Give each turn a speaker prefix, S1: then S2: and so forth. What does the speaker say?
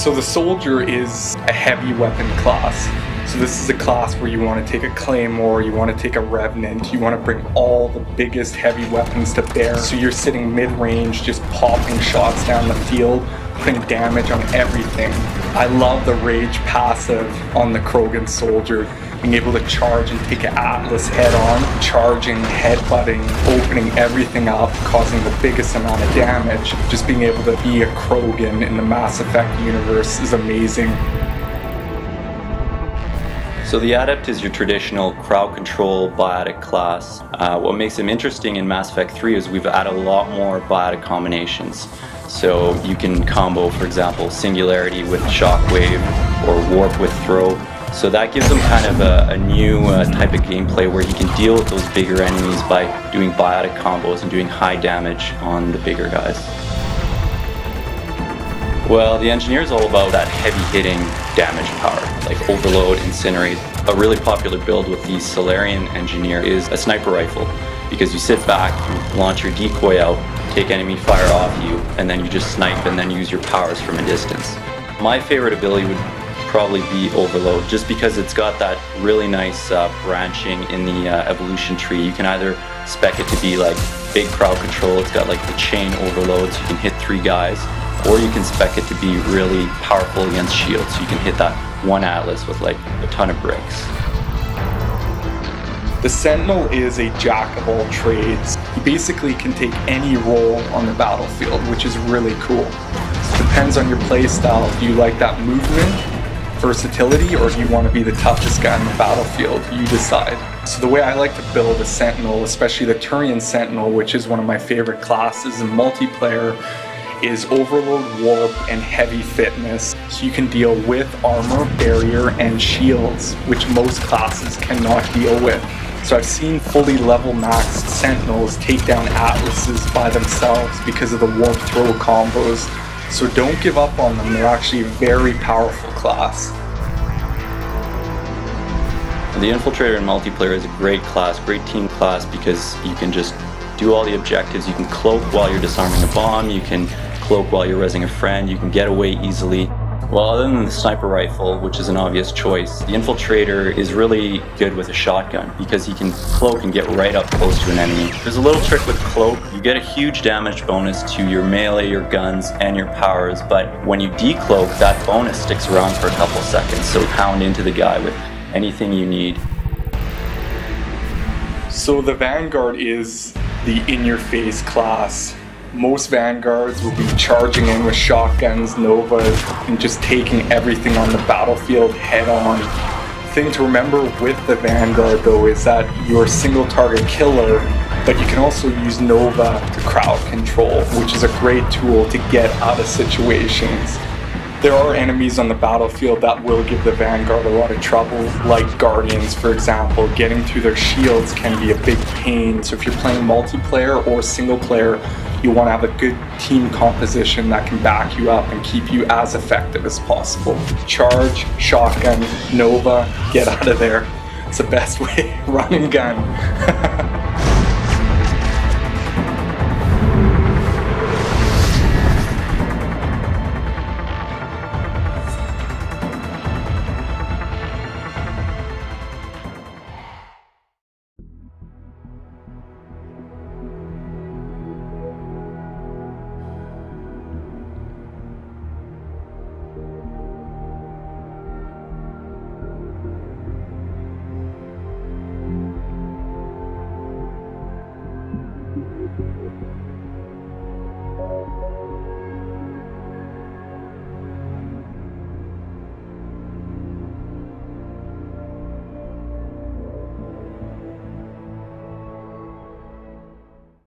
S1: So the soldier is a heavy weapon class. So this is a class where you want to take a claymore, you want to take a revenant, you want to bring all the biggest heavy weapons to bear. So you're sitting mid-range, just popping shots down the field, putting damage on everything. I love the rage passive on the Krogan soldier, being able to charge and take an Atlas head on, charging, headbutting, opening everything up, causing the biggest amount of damage. Just being able to be a Krogan in the Mass Effect universe is amazing.
S2: So the Adept is your traditional crowd control biotic class. What makes him interesting in Mass Effect 3 is we've added a lot more biotic combinations. So you can combo, for example, Singularity with Shockwave or Warp with Throw. So that gives him kind of a new type of gameplay where he can deal with those bigger enemies by doing biotic combos and doing high damage on the bigger guys. Well, the Engineer is all about that heavy-hitting damage power, like Overload, Incinerate. A really popular build with the Solarian Engineer is a sniper rifle, because you sit back, you launch your decoy out, take enemy fire off you, and then you just snipe and then use your powers from a distance. My favorite ability would probably be Overload, just because it's got that really nice branching in the evolution tree. You can either spec it to be like big crowd control, it's got like the chain overload so you can hit 3 guys, or you can spec it to be really powerful against shields, so you can hit that one Atlas with like a ton of bricks.
S1: The Sentinel is a jack of all trades. He basically can take any role on the battlefield, which is really cool. It depends on your play style. Do you like that movement, versatility, or do you want to be the toughest guy on the battlefield? You decide. So the way I like to build a Sentinel, especially the Turian Sentinel, which is one of my favorite classes in multiplayer, is Overload, Warp, and Heavy Fitness. So you can deal with armor, barrier, and shields, which most classes cannot deal with. So I've seen fully level maxed Sentinels take down Atlases by themselves because of the Warp Throw combos. So don't give up on them, they're actually a very powerful class.
S2: The Infiltrator in multiplayer is a great class, great team class, because you can just do all the objectives. You can cloak while you're disarming a bomb, you can cloak while you're rezzing a friend, you can get away easily. Well, other than the sniper rifle, which is an obvious choice, the Infiltrator is really good with a shotgun because he can cloak and get right up close to an enemy. There's a little trick with cloak. You get a huge damage bonus to your melee, your guns, and your powers, but when you decloak, that bonus sticks around for a couple seconds, so pound into the guy with anything you need.
S1: So the Vanguard is the in-your-face class. Most Vanguards will be charging in with shotguns, Novas, and just taking everything on the battlefield head on. The thing to remember with the Vanguard though is that you're a single target killer, but you can also use Nova to crowd control, which is a great tool to get out of situations. There are enemies on the battlefield that will give the Vanguard a lot of trouble, like Guardians, for example. Getting through their shields can be a big pain, so if you're playing multiplayer or single player, you want to have a good team composition that can back you up and keep you as effective as possible. Charge, shotgun, Nova, get out of there. It's the best way. Run and gun.